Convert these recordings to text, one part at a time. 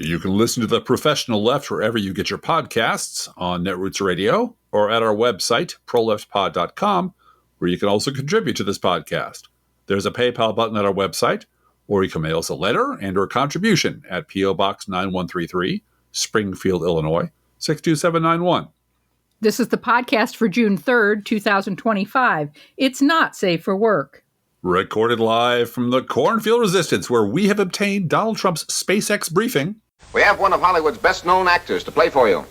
You can listen to The Professional Left wherever you get your podcasts, on Netroots Radio, or at our website, proleftpod.com, where you can also contribute to this podcast. There's a PayPal button at our website, or you can mail us a letter and or contribution at P.O. Box 9133, Springfield, Illinois, 62791. This is the podcast for June 3rd, 2025. It's not safe for work. Recorded live from the Cornfield Resistance, where we have obtained Donald Trump's SpaceX briefing. We have one of Hollywood's best-known actors to play for you.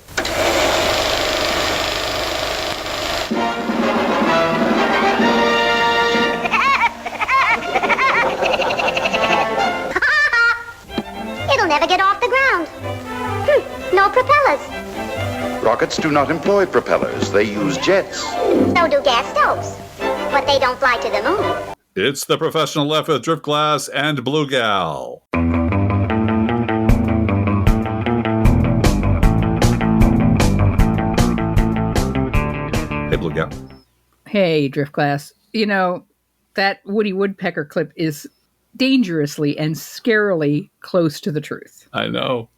It'll never get off the ground. No propellers. Rockets do not employ propellers. They use jets. So do gas stoves. But they don't fly to the moon. It's The Professional Left with Driftglass and Blue Gal. Hey, Blue Gal. Hey, Driftglass. You know, that Woody Woodpecker clip is dangerously and scarily close to the truth. I know.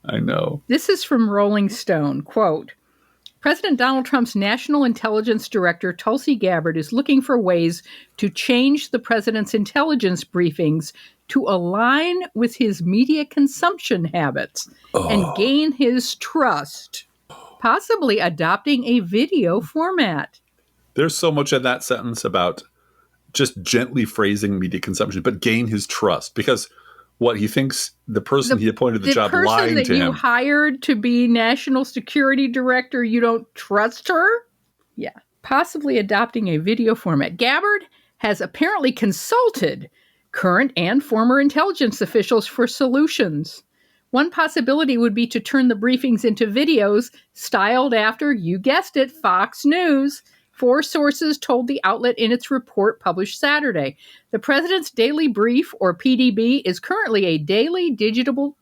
This is from Rolling Stone. Quote, President Donald Trump's National Intelligence Director, Tulsi Gabbard, is looking for ways to change the president's intelligence briefings to align with his media consumption habits and gain his trust, possibly adopting a video format. There's so much in that sentence about just gently phrasing media consumption, but gain his trust. Because what he thinks the person he appointed the job lying to him. The person that you hired to be national security director, you don't trust her? Yeah. Possibly adopting a video format. Gabbard has apparently consulted current and former intelligence officials for solutions. One possibility would be to turn the briefings into videos styled after, you guessed it, Fox News. 4 sources told the outlet in its report published Saturday. The President's Daily Brief, or PDB, is currently a daily digital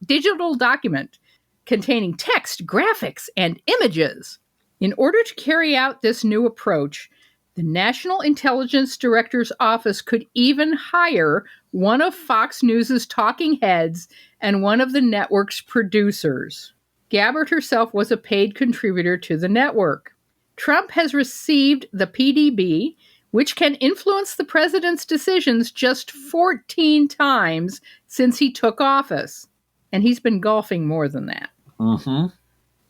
document containing text, graphics, and images. In order to carry out this new approach, the National Intelligence Director's Office could even hire one of Fox News' talking heads and one of the network's producers. Gabbard herself was a paid contributor to the network. Trump has received the PDB, which can influence the president's decisions, just 14 times since he took office. And he's been golfing more than that. Mm-hmm.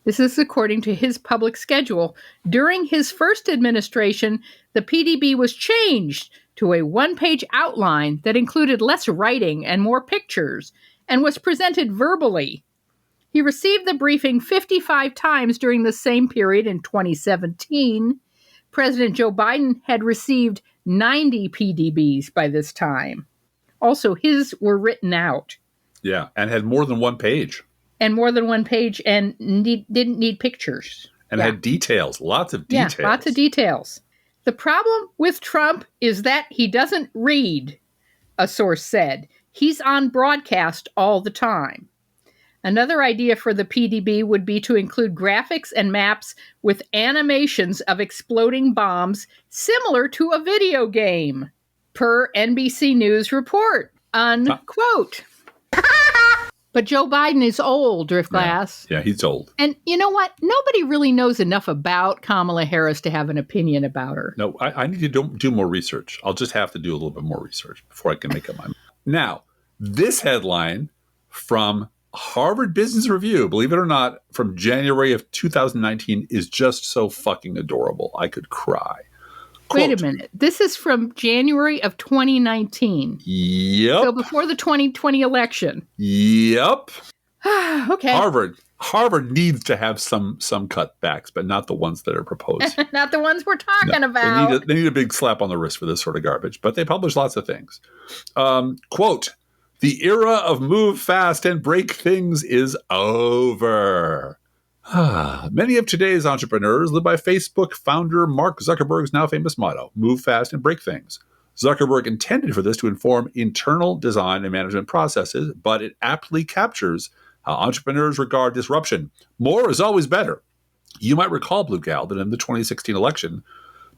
This is according to his public schedule. During his first administration, the PDB was changed to a 1-page outline that included less writing and more pictures, and was presented verbally. He received the briefing 55 times during the same period in 2017. President Joe Biden had received 90 PDBs by this time. Also, his were written out. Yeah, and had more than 1 page. And didn't need pictures. And had details, lots of details. Yeah, lots of details. The problem with Trump is that he doesn't read, a source said. He's on broadcast all the time. Another idea for the PDB would be to include graphics and maps with animations of exploding bombs similar to a video game, per NBC News report, unquote. But Joe Biden is old, Driftglass. Yeah, he's old. And you know what? Nobody really knows enough about Kamala Harris to have an opinion about her. No, I need to do more research. I'll just have to do a little bit more research before I can make up my mind. Now, this headline from Harvard Business Review, believe it or not, from January of 2019 is just so fucking adorable. I could cry. Quote, wait a minute. This is from January of 2019. Yep. So before the 2020 election. Yep. Okay. Harvard needs to have some cutbacks, but not the ones that are proposed. Not the ones we're talking about. They need a big slap on the wrist for this sort of garbage, but they publish lots of things. Quote, the era of move fast and break things is over. Many of today's entrepreneurs live by Facebook founder Mark Zuckerberg's now famous motto, move fast and break things. Zuckerberg intended for this to inform internal design and management processes, but it aptly captures how entrepreneurs regard disruption. More is always better. You might recall, Blue Gal, that in the 2016 election,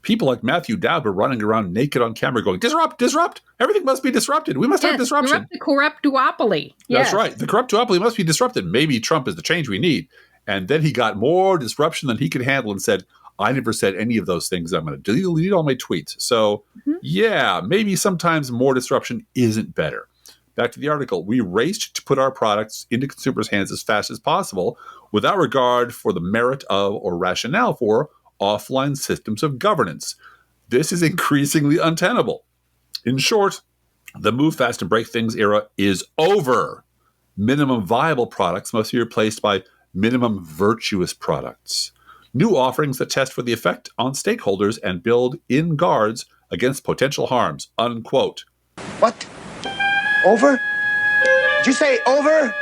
people like Matthew Dowd were running around naked on camera going, disrupt, disrupt. Everything must be disrupted. We must have disruption. Disrupt the corrupt duopoly. That's right. The corrupt duopoly must be disrupted. Maybe Trump is the change we need. And then he got more disruption than he could handle and said, I never said any of those things. I'm going to delete all my tweets. So, yeah, maybe sometimes more disruption isn't better. Back to the article. We raced to put our products into consumers' hands as fast as possible without regard for the merit of or rationale for offline systems of governance. This is increasingly untenable. In short, the move fast and break things era is over. Minimum viable products must be replaced by minimum virtuous products. New offerings that test for the effect on stakeholders and build in guards against potential harms, unquote. What? Over? Did you say over?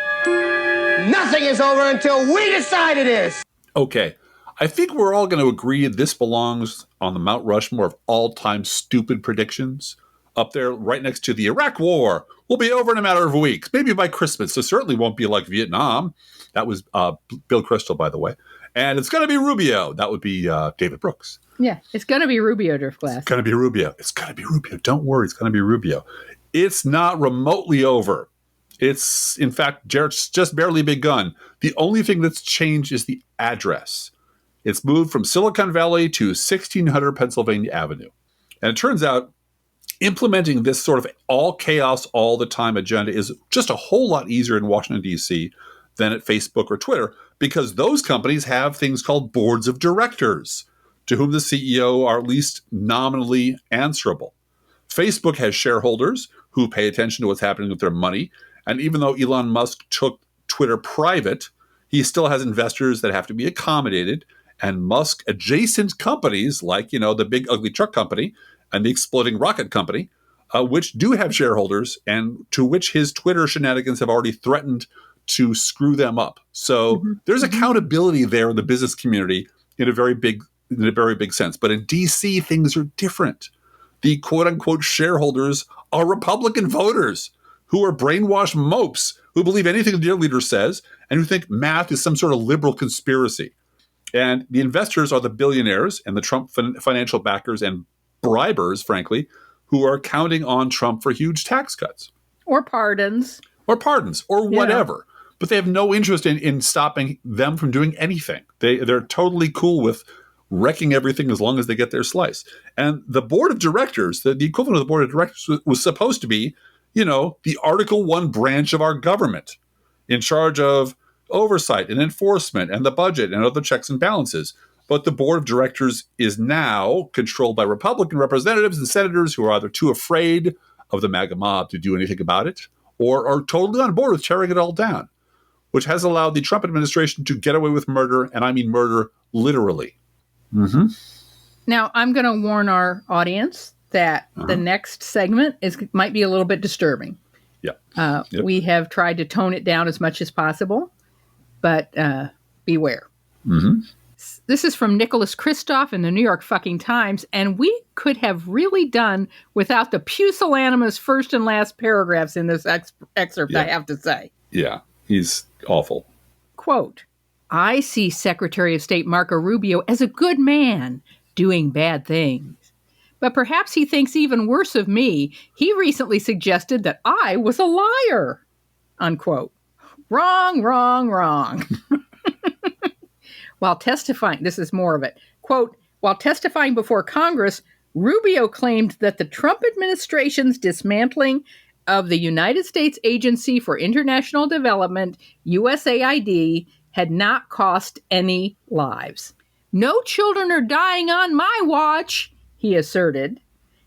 Nothing is over until we decide it is. Okay, I think we're all going to agree this belongs on the Mount Rushmore of all-time stupid predictions. Up there, right next to the Iraq War, will be over in a matter of weeks, maybe by Christmas. So certainly won't be like Vietnam. That was Bill Kristol, by the way. And it's going to be Rubio. That would be David Brooks. Yeah, it's going to be Rubio, Driftglass. It's going to be Rubio. It's going to be Rubio. Don't worry, it's going to be Rubio. It's not remotely over. It's, in fact, just barely begun. The only thing that's changed is the address. It's moved from Silicon Valley to 1600 Pennsylvania Avenue. And it turns out implementing this sort of all chaos all the time agenda is just a whole lot easier in Washington, D.C. than at Facebook or Twitter, because those companies have things called boards of directors to whom the CEO are at least nominally answerable. Facebook has shareholders who pay attention to what's happening with their money. And even though Elon Musk took Twitter private, he still has investors that have to be accommodated. And Musk adjacent companies like, the big ugly truck company and the exploding rocket company, which do have shareholders and to which his Twitter shenanigans have already threatened to screw them up. So there's accountability there in the business community in a very big sense. But in DC, things are different. The quote unquote shareholders are Republican voters who are brainwashed mopes who believe anything their leader says and who think math is some sort of liberal conspiracy. And the investors are the billionaires and the Trump financial backers and bribers, frankly, who are counting on Trump for huge tax cuts. Or pardons. Or whatever. But they have no interest in stopping them from doing anything. They're totally cool with wrecking everything as long as they get their slice. And the board of directors, the equivalent of the board of directors was supposed to be, the Article 1 branch of our government in charge of oversight and enforcement and the budget and other checks and balances. But the board of directors is now controlled by Republican representatives and senators who are either too afraid of the MAGA mob to do anything about it or are totally on board with tearing it all down, which has allowed the Trump administration to get away with murder, and I mean murder literally. Now, I'm going to warn our audience that the next segment might be a little bit disturbing. Yeah. We have tried to tone it down as much as possible, but beware. This is from Nicholas Kristof in the New York fucking Times, and we could have really done without the pusillanimous first and last paragraphs in this excerpt, I have to say. Yeah, he's awful. Quote, I see Secretary of State Marco Rubio as a good man doing bad things. But perhaps he thinks even worse of me. He recently suggested that I was a liar. Unquote. Wrong, wrong, wrong. While testifying, this is more of it. Quote, while testifying before Congress, Rubio claimed that the Trump administration's dismantling of the United States Agency for International Development, USAID, had not cost any lives. No children are dying on my watch, he asserted.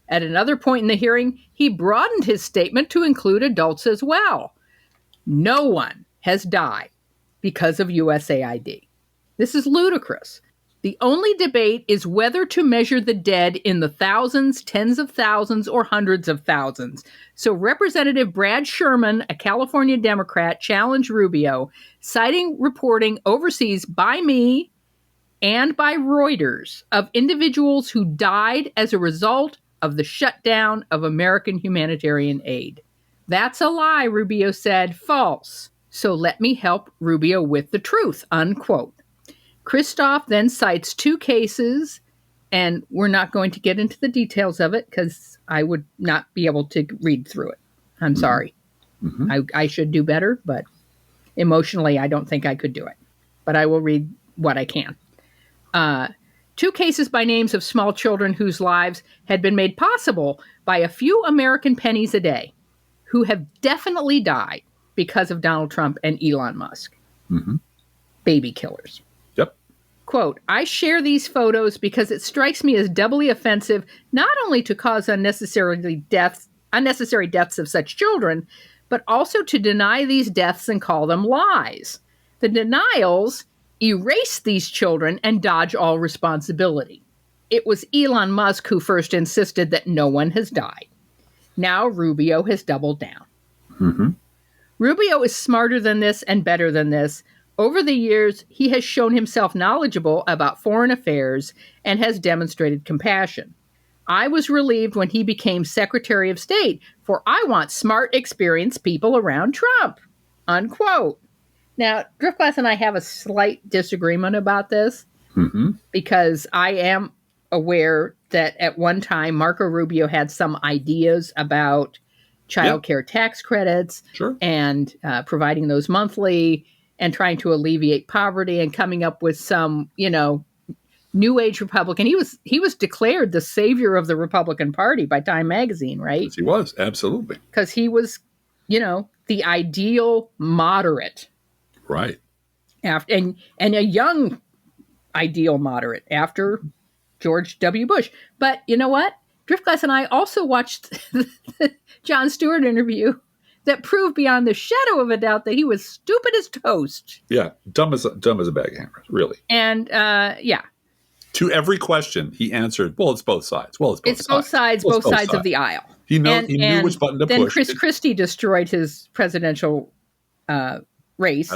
At another point in the hearing, he broadened his statement to include adults as well. No one has died because of USAID. This is ludicrous. The only debate is whether to measure the dead in the thousands, tens of thousands, or hundreds of thousands. So Representative Brad Sherman, a California Democrat, challenged Rubio, citing reporting overseas by me and by Reuters of individuals who died as a result of the shutdown of American humanitarian aid. That's a lie, Rubio said. False. So let me help Rubio with the truth, unquote. Kristof then cites two cases And we're not going to get into the details of it because I would not be able to read through it. I'm sorry. I should do better, but emotionally, I don't think I could do it. But I will read what I can. 2 cases by names of small children whose lives had been made possible by a few American pennies a day who have definitely died because of Donald Trump and Elon Musk. Baby killers. Yep. Quote, I share these photos because it strikes me as doubly offensive not only to cause unnecessary deaths of such children, but also to deny these deaths and call them lies. The denials erase these children and dodge all responsibility. It was Elon Musk who first insisted that no one has died. Now Rubio has doubled down. Rubio is smarter than this and better than this. Over the years, he has shown himself knowledgeable about foreign affairs and has demonstrated compassion. I was relieved when he became Secretary of State, for I want smart, experienced people around Trump. Unquote. Now, Driftglass and I have a slight disagreement about this because I am aware that at one time Marco Rubio had some ideas about child care tax credits and providing those monthly and trying to alleviate poverty and coming up with some, New Age Republican. He was declared the savior of the Republican Party by Time Magazine, right? Yes, he was, absolutely. Because he was, the ideal moderate. Right. And a young ideal moderate after George W. Bush. But you know what? Driftglass and I also watched the Jon Stewart interview that proved beyond the shadow of a doubt that he was stupid as toast. Yeah, dumb as a bag of hammers, really. And to every question, he answered, "Well, it's both sides. It's both sides of the aisle." He knew which button to push. Then Chris Christie destroyed his presidential race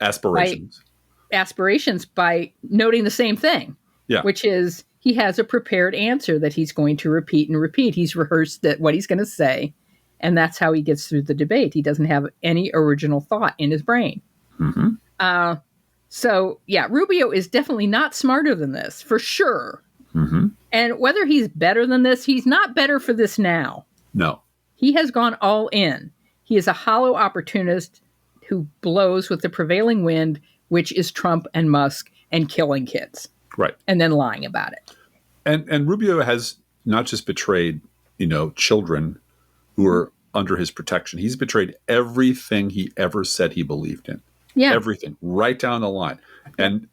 aspirations by noting the same thing, which is he has a prepared answer that he's going to repeat and repeat. He's rehearsed what he's going to say, and that's how he gets through the debate. He doesn't have any original thought in his brain. So, Rubio is definitely not smarter than this, for sure. And whether he's better than this, he's not better for this now. No. He has gone all in. He is a hollow opportunist who blows with the prevailing wind, which is Trump and Musk and killing kids. Right. And then lying about it. And Rubio has not just betrayed, children who are under his protection. He's betrayed everything he ever said he believed in. Yeah. Everything, right down the line. And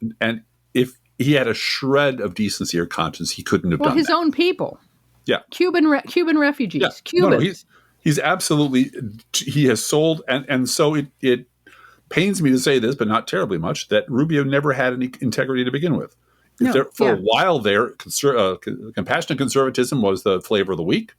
if he had a shred of decency or conscience, he couldn't have done his that. own people. Yeah. Cuban refugees. Yeah. Cubans. No, he's absolutely, he has sold, and so it pains me to say this, but not terribly much, that Rubio never had any integrity to begin with. For a while there, compassionate conservatism was the flavor of the week.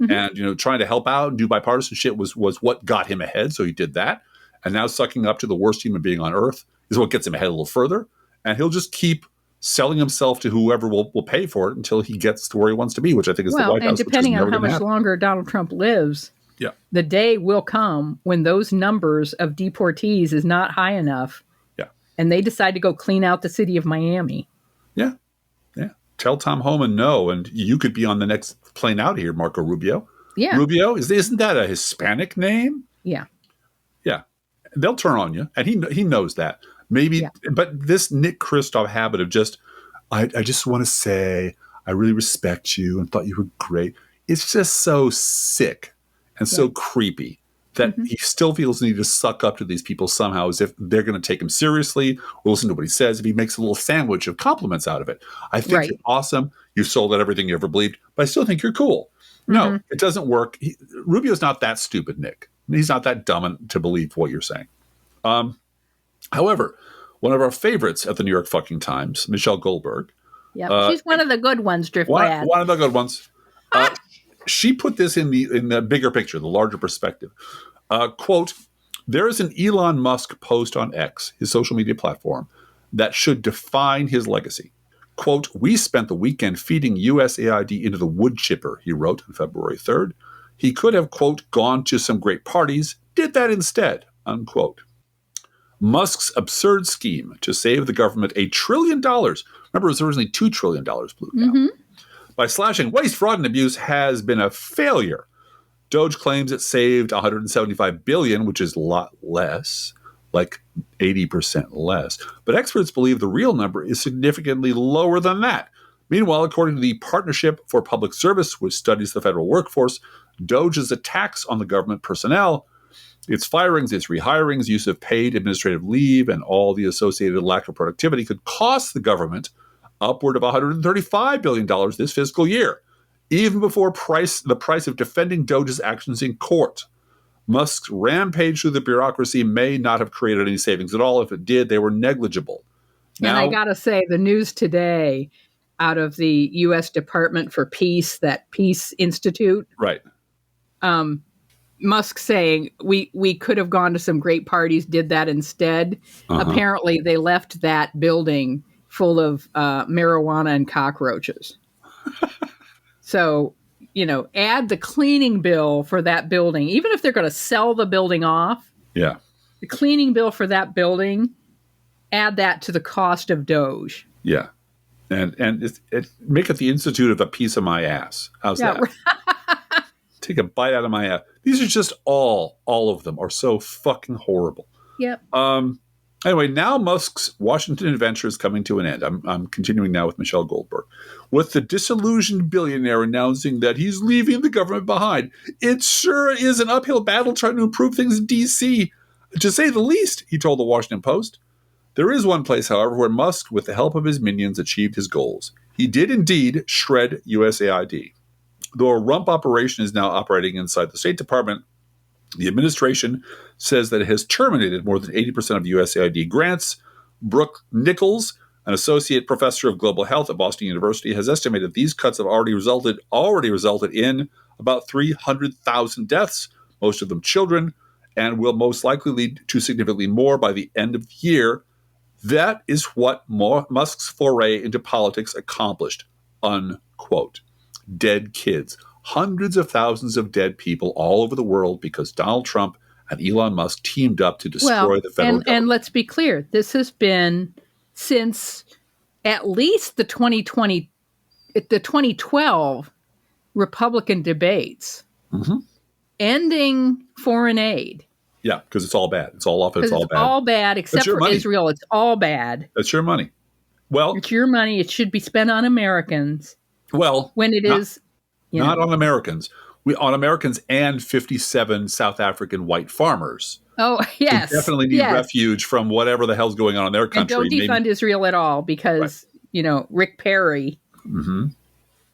And, trying to help out and do bipartisan shit was what got him ahead. So he did that. And now sucking up to the worst human being on earth is what gets him ahead a little further. And he'll just keep selling himself to whoever will pay for it until he gets to where he wants to be, which I think is the White House. And depending on how much longer Donald Trump lives, the day will come when those numbers of deportees is not high enough. Yeah. And they decide to go clean out the city of Miami. Yeah. Yeah. Tell Tom Homan no, and you could be on the next plane out here, Marco Rubio. Yeah. Rubio, isn't that a Hispanic name? Yeah. Yeah. They'll turn on you, and he knows that. Maybe, but this Nick Kristof habit of I just want to say I really respect you and thought you were great. It's just so sick and so creepy that he still feels the need to suck up to these people somehow as if they're going to take him seriously or listen to what he says. If he makes a little sandwich of compliments out of it, I think you're awesome. You sold out everything you ever believed, but I still think you're cool. No, it doesn't work. Rubio's not that stupid, Nick. He's not that dumb to believe what you're saying. However, one of our favorites at the New York fucking Times, Michelle Goldberg. Yeah, she's one of the good ones, Driftglass. One of the good ones. She put this in the bigger picture, the larger perspective. Quote, there is an Elon Musk post on X, his social media platform, that should define his legacy. Quote, we spent the weekend feeding USAID into the wood chipper, he wrote on February 3rd. He could have, quote, gone to some great parties, did that instead, unquote. Musk's absurd scheme to save the government $1 trillion. Remember, it was originally $2 trillion blew down. By slashing waste, fraud, and abuse has been a failure. DOGE claims it saved $175 billion, which is a lot less, like 80% less. But experts believe the real number is significantly lower than that. Meanwhile, according to the Partnership for Public Service, which studies the federal workforce, DOGE's attacks on the government personnel, its firings, its rehirings, use of paid administrative leave, and all the associated lack of productivity could cost the government upward of $135 billion this fiscal year, even before the price of defending DOGE's actions in court. Musk's rampage through the bureaucracy may not have created any savings at all. If it did, they were negligible. And I got to say, the news today out of the U.S. Department for Peace, that Peace Institute, right? Musk saying we could have gone to some great parties, did that instead. Apparently, they left that building full of marijuana and cockroaches. So, add the cleaning bill for that building, even if they're going to sell the building off. Yeah. The cleaning bill for that building, add that to the cost of DOGE. Yeah. And make it the institute of a piece of my ass. How's that? Take a bite out of my ass. These are just all of them are so fucking horrible. Yep. Anyway, now Musk's Washington adventure is coming to an end. I'm continuing now with Michelle Goldberg. With the disillusioned billionaire announcing that he's leaving the government behind, it sure is an uphill battle trying to improve things in D.C., to say the least, he told the Washington Post. There is one place, however, where Musk, with the help of his minions, achieved his goals. He did indeed shred USAID. Though a rump operation is now operating inside the State Department, the administration says that it has terminated more than 80% of USAID grants. Brooke Nichols, an associate professor of global health at Boston University, has estimated these cuts have already resulted in about 300,000 deaths, most of them children, and will most likely lead to significantly more by the end of the year. That is what Musk's foray into politics accomplished, unquote. Dead kids. Hundreds of thousands of dead people all over the world because Donald Trump and Elon Musk teamed up to destroy the federal government. And let's be clear, this has been since at least the 2012 Republican debates ending foreign aid. Yeah, because it's all bad. It's all off. It's all bad. All bad, except for Israel. It's all bad. That's your money. Well, it's your money. It should be spent on Americans. Well, when it is. Not on Americans. On Americans and 57 South African white farmers. Oh, yes. Who definitely need refuge from whatever the hell's going on in their country. And don't defund Israel at all because, Rick Perry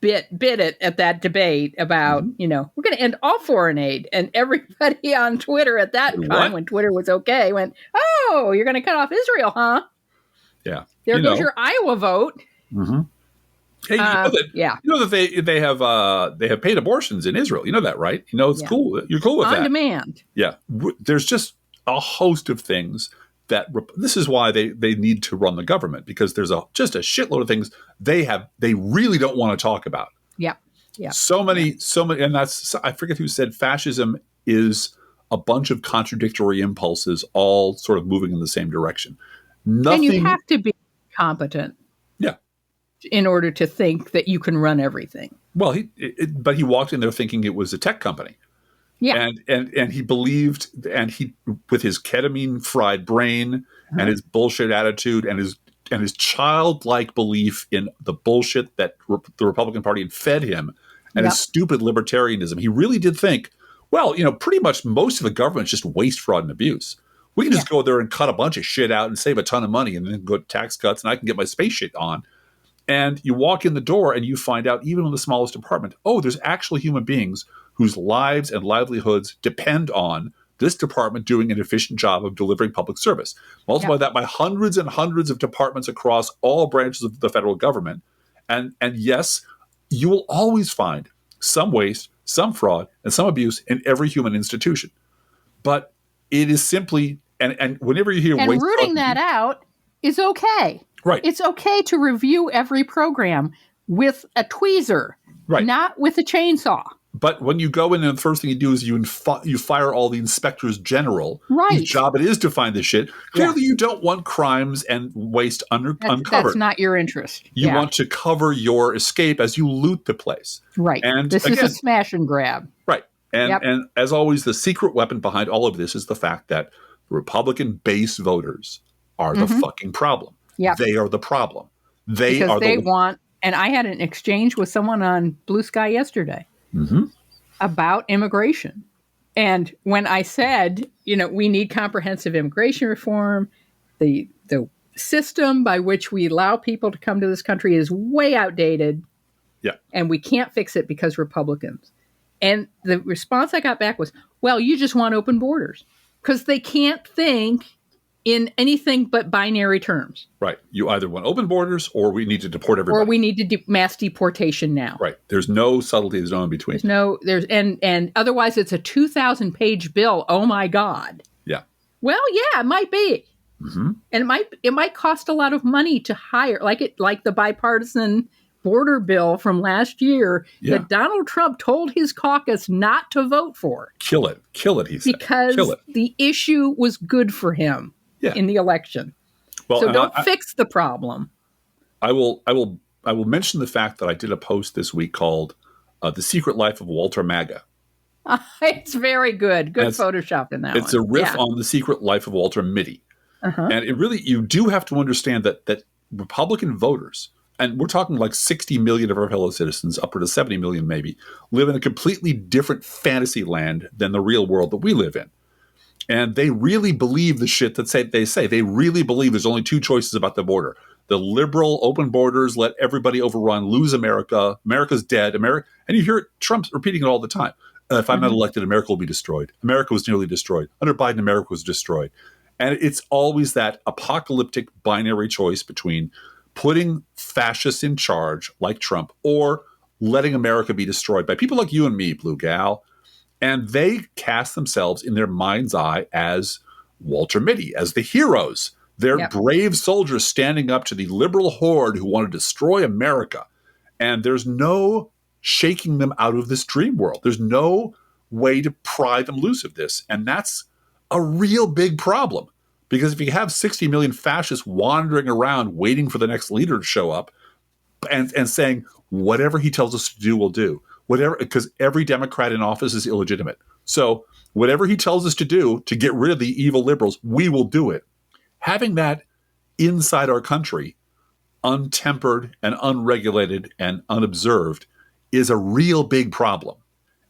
bit it at that debate about, we're going to end all foreign aid. And everybody on Twitter at that time, when Twitter was okay, went, oh, you're going to cut off Israel, huh? Yeah. There goes your Iowa vote. Mm-hmm. Hey, you know that they have paid abortions in Israel. You know that, right? It's cool. You're cool with that. On demand. Yeah. There's just a host of things that this is why they need to run the government, because there's just a shitload of things they really don't want to talk about. Yeah. Yeah. So many, and that's, I forget who said fascism is a bunch of contradictory impulses all sort of moving in the same direction. And you have to be competent. Yeah. In order to think that you can run everything. Well, but he walked in there thinking it was a tech company. Yeah. And he believed, and he, with his ketamine fried brain and his bullshit attitude and his childlike belief in the bullshit that the Republican Party had fed him and his stupid libertarianism, he really did think, well, pretty much most of the government is just waste, fraud, and abuse. We can just go there and cut a bunch of shit out and save a ton of money and then go to tax cuts and I can get my space shit on. And you walk in the door and you find out, even in the smallest department, there's actually human beings whose lives and livelihoods depend on this department doing an efficient job of delivering public service. Multiply that by hundreds and hundreds of departments across all branches of the federal government. And yes, you will always find some waste, some fraud, and some abuse in every human institution. But it is simply, and whenever you hear waste, and rooting that out is okay. Right. It's okay to review every program with a tweezer, not with a chainsaw. But when you go in and the first thing you do is you fire all the inspectors general, whose job it is to find this shit. Clearly, you don't want crimes and waste uncovered. That's not your interest. You want to cover your escape as you loot the place. Right. And this is a smash and grab. Right. And as always, the secret weapon behind all of this is the fact that Republican base voters are the fucking problem. Yeah. They are the problem. They want, and I had an exchange with someone on Blue Sky yesterday about immigration. And when I said, we need comprehensive immigration reform, the system by which we allow people to come to this country is way outdated. Yeah. And we can't fix it because Republicans. And the response I got back was, well, you just want open borders. Because they can't think in anything but binary terms. Right. You either want open borders or we need to deport everybody. Or we need to mass deportation now. Right. There's no subtlety. There's no in between. And otherwise it's a 2,000-page bill. Oh my God. Yeah. Well, yeah, it might be. And it might cost a lot of money to hire, like the bipartisan border bill from last year that Donald Trump told his caucus not to vote for. Kill it, he said. Because the issue was good for him in the election. Well, so don't fix the problem. I will mention the fact that I did a post this week called "The Secret Life of Walter MAGA." It's very good. Good Photoshop in that. It's a riff on the secret life of Walter Mitty, and it really you do have to understand that Republican voters. And we're talking like 60 million of our fellow citizens, upward to 70 million maybe, live in a completely different fantasy land than the real world that we live in. And they really believe the shit that they say. They really believe there's only two choices about the border. The liberal open borders, let everybody overrun, lose America, America's dead. And you hear Trump repeating it all the time. If I'm not elected, America will be destroyed. America was nearly destroyed. Under Biden, America was destroyed. And it's always that apocalyptic binary choice between putting fascists in charge like Trump or letting America be destroyed by people like you and me, Blue Gal. And they cast themselves in their mind's eye as Walter Mitty, as the heroes. They're brave soldiers standing up to the liberal horde who want to destroy America. And there's no shaking them out of this dream world. There's no way to pry them loose of this. And that's a real big problem. Because if you have 60 million fascists wandering around waiting for the next leader to show up and saying, whatever he tells us to do, we'll do. Whatever, because every Democrat in office is illegitimate. So whatever he tells us to do to get rid of the evil liberals, we will do it. Having that inside our country, untempered and unregulated and unobserved, is a real big problem.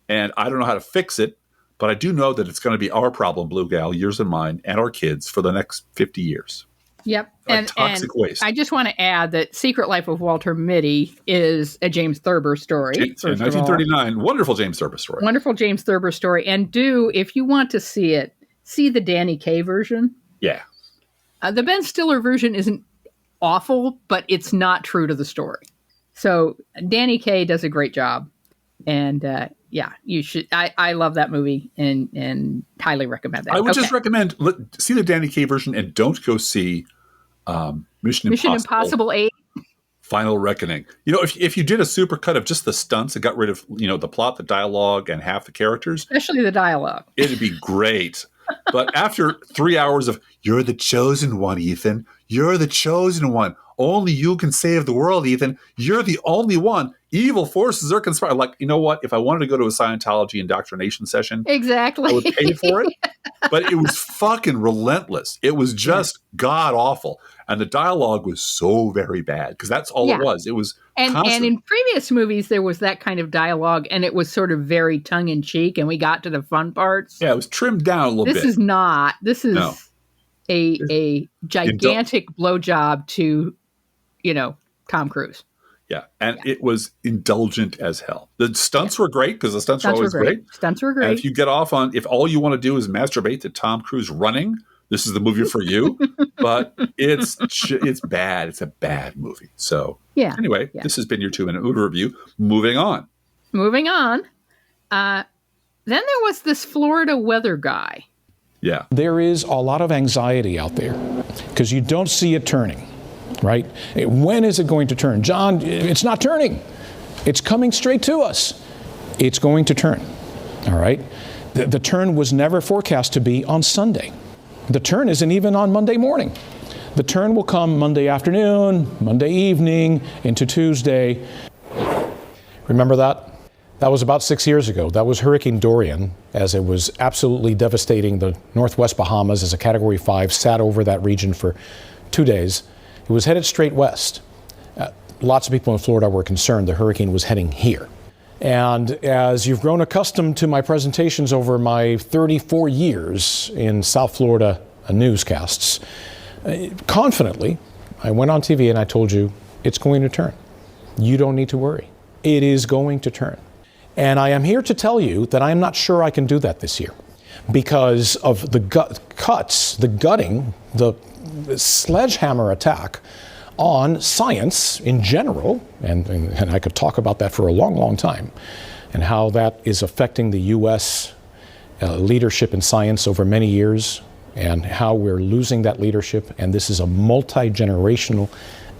And I don't know how to fix it. But I do know that it's going to be our problem, Blue Gal, yours and mine, and our kids for the next 50 years. Yep. Toxic waste. I just want to add that Secret Life of Walter Mitty is a James Thurber story. 1939. Wonderful James Thurber story. Wonderful James Thurber story. And if you want to see it, see the Danny Kaye version. Yeah. The Ben Stiller version isn't awful, but it's not true to the story. So Danny Kaye does a great job. And you should. I love that movie and highly recommend that. I would just recommend see the Danny Kaye version and don't go see Mission Impossible 8 Final Reckoning. If you did a super cut of just the stunts and got rid of the plot, the dialogue, and half the characters, especially the dialogue, it'd be great. But after 3 hours of "You're the chosen one, Ethan. You're the chosen one. Only you can save the world, Ethan. You're the only one. Evil forces are conspiring." Like, you know what? If I wanted to go to a Scientology indoctrination session, exactly, I would pay for it. But it was fucking relentless. It was just god awful, and the dialogue was so very bad because that's all it was. It was and in previous movies there was that kind of dialogue, and it was sort of very tongue in cheek, and we got to the fun parts. Yeah, it was trimmed down a little bit. This is not. This is a gigantic blowjob to, Tom Cruise. Yeah, and it was indulgent as hell. The stunts were great because the stunts were always great. Stunts were great. And if you get off on, if all you want to do is masturbate to Tom Cruise running, this is the movie for you. But it's bad. It's a bad movie. So anyway, this has been your 2-minute movie review. Moving on. Then there was this Florida weather guy. Yeah. There is a lot of anxiety out there because you don't see it turning. Right? When is it going to turn? John, it's not turning. It's coming straight to us. It's going to turn, all right? The turn was never forecast to be on Sunday. The turn isn't even on Monday morning. The turn will come Monday afternoon, Monday evening, into Tuesday. Remember that? That was about 6 years ago. That was Hurricane Dorian, as it was absolutely devastating the Northwest Bahamas as a Category 5, sat over that region for 2 days. It was headed straight west. Lots of people in Florida were concerned the hurricane was heading here. And as you've grown accustomed to my presentations over my 34 years in South Florida newscasts, confidently, I went on TV and I told you, it's going to turn. You don't need to worry. It is going to turn. And I am here to tell you that I am not sure I can do that this year because of the cuts, the gutting, the sledgehammer attack on science in general, and I could talk about that for a long, long time, and how that is affecting the U.S. Leadership in science over many years, and how we're losing that leadership, and this is a multi-generational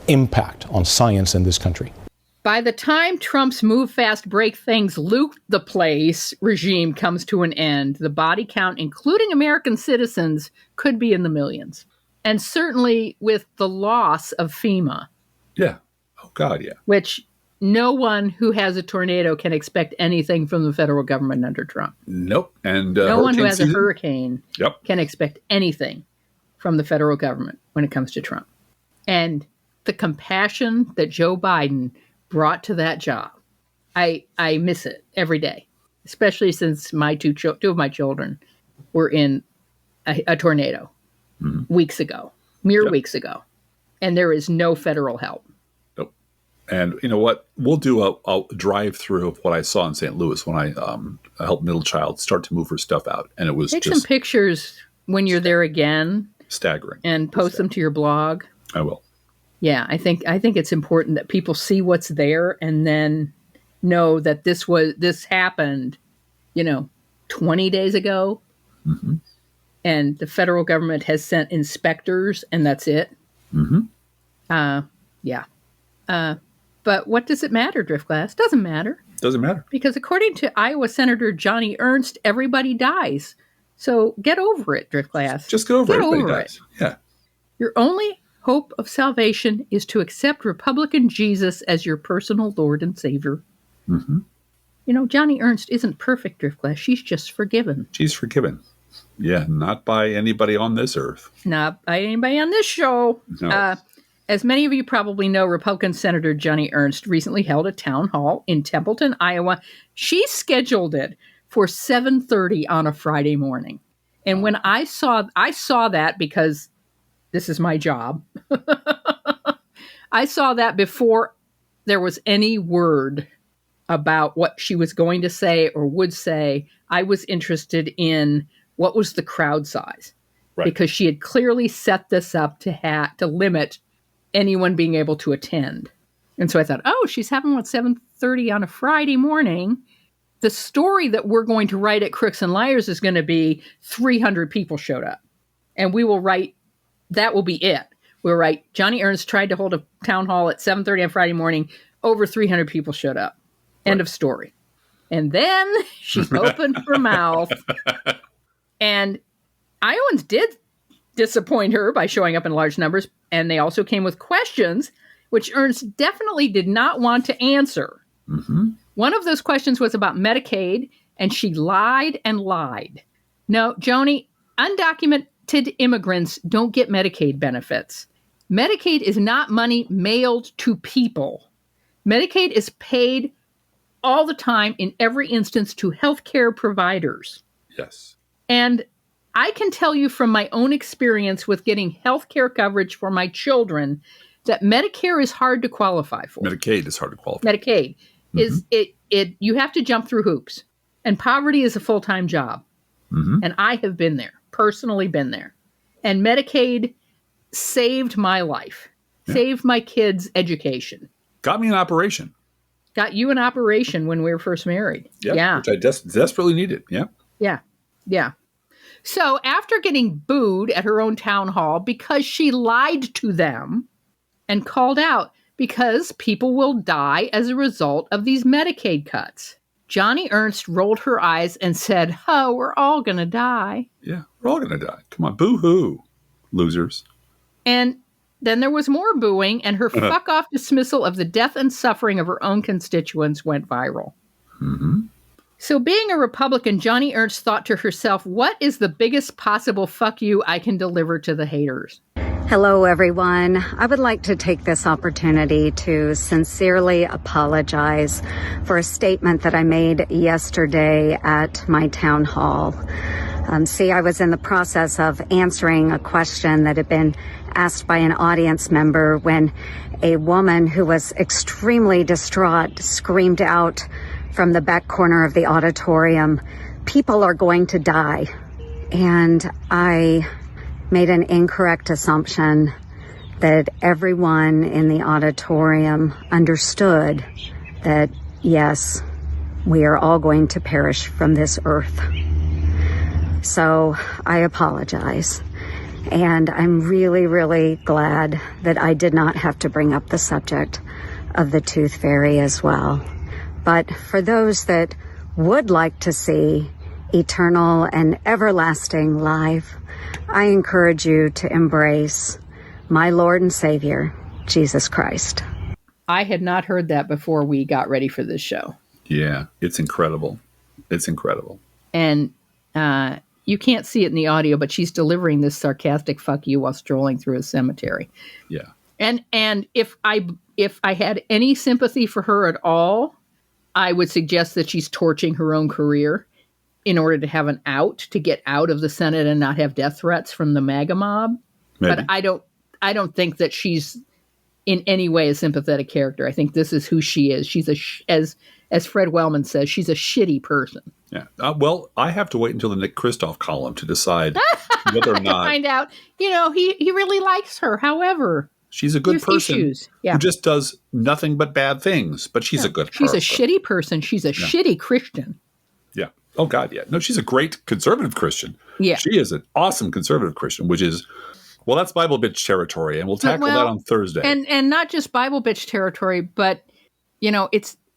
impact on science in this country. By the time Trump's move fast, break things, loot the place regime comes to an end, the body count, including American citizens, could be in the millions. And certainly with the loss of FEMA. Yeah. Oh, God, yeah. Which no one who has a tornado can expect anything from the federal government under Trump. Nope. And no one who has season? a hurricane Yep. can expect anything from the federal government when it comes to Trump. And the compassion that Joe Biden brought to that job, I miss it every day, especially since my two of my children were in a tornado weeks ago, weeks ago, and there is no federal help. Nope. And you know what? We'll do a drive through of what I saw in St. Louis when I helped middle child start to move her stuff out, and it was Take just some pictures when you're there again, staggering, and post them to your blog. I will. Yeah, I think it's important that people see what's there and then know that this happened, 20 days ago. Mm-hmm. And the federal government has sent inspectors, and that's it. Mm-hmm. Yeah. But what does it matter, Driftglass? Doesn't matter. Doesn't matter. Because according to Iowa Senator Joni Ernst, everybody dies. So get over it, Driftglass. Just get over it. Everybody dies. Yeah. Your only hope of salvation is to accept Republican Jesus as your personal Lord and Savior. Mm-hmm. Joni Ernst isn't perfect, Driftglass. She's just forgiven. She's forgiven. Yeah, not by anybody on this earth. Not by anybody on this show. No. As many of you probably know, Republican Senator Joni Ernst recently held a town hall in Templeton, Iowa. She scheduled it for 7:30 on a Friday morning. And when I saw that because this is my job, I saw that before there was any word about what she was going to say or would say. I was interested in what was the crowd size, right? Because she had clearly set this up to limit anyone being able to attend. And so I thought, she's having 7:30 on a Friday morning. The story that we're going to write at Crooks and Liars is going to be 300 people showed up. And we will write, that will be it. We'll write, Joni Ernst tried to hold a town hall at 7:30 on Friday morning. Over 300 people showed up. Right. End of story. And then she opened her mouth. And Iowans did disappoint her by showing up in large numbers. And they also came with questions, which Ernst definitely did not want to answer. Mm-hmm. One of those questions was about Medicaid, and she lied and lied. No, Joni, undocumented immigrants don't get Medicaid benefits. Medicaid is not money mailed to people. Medicaid is paid all the time in every instance to healthcare providers. Yes. And I can tell you from my own experience with getting healthcare coverage for my children that Medicare is hard to qualify for. Medicaid is hard to qualify. Medicaid is you have to jump through hoops. And poverty is a full-time job. Mm-hmm. And I have been there, personally been there. And Medicaid saved my life, saved my kids' education. Got me an operation. Got you an operation when we were first married. Yeah. Which I desperately needed. Yeah. Yeah. Yeah. So after getting booed at her own town hall because she lied to them and called out because people will die as a result of these Medicaid cuts, Joni Ernst rolled her eyes and said, "Oh, we're all going to die." Yeah, we're all going to die. Come on, boo-hoo, losers. And then there was more booing, and her fuck-off dismissal of the death and suffering of her own constituents went viral. Mm-hmm. So being a Republican, Joni Ernst thought to herself, what is the biggest possible fuck you I can deliver to the haters? Hello, everyone. I would like to take this opportunity to sincerely apologize for a statement that I made yesterday at my town hall. I was in the process of answering a question that had been asked by an audience member when a woman who was extremely distraught screamed out from the back corner of the auditorium, "People are going to die." And I made an incorrect assumption that everyone in the auditorium understood that, yes, we are all going to perish from this earth. So I apologize. And I'm really, really glad that I did not have to bring up the subject of the tooth fairy as well. But for those that would like to see eternal and everlasting life, I encourage you to embrace my Lord and Savior, Jesus Christ. I had not heard that before we got ready for this show. Yeah, it's incredible. It's incredible. And you can't see it in the audio, but she's delivering this sarcastic fuck you while strolling through a cemetery. Yeah. And if I had any sympathy for her at all, I would suggest that she's torching her own career in order to have an out, to get out of the Senate and not have death threats from the MAGA mob. Maybe. But I don't think that she's in any way a sympathetic character. I think this is who she is. She's as Fred Wellman says, she's a shitty person. Yeah. Well, I have to wait until the Nick Kristof column to decide whether or not. Find out. He really likes her. However, she's a good person who just does nothing but bad things, but she's a good person. She's a shitty person. She's a shitty Christian. Yeah. Oh, God, yeah. No, she's a great conservative Christian. Yeah. She is an awesome conservative Christian, which is, well, that's Bible bitch territory, and we'll tackle that on Thursday. And not just Bible bitch territory, but,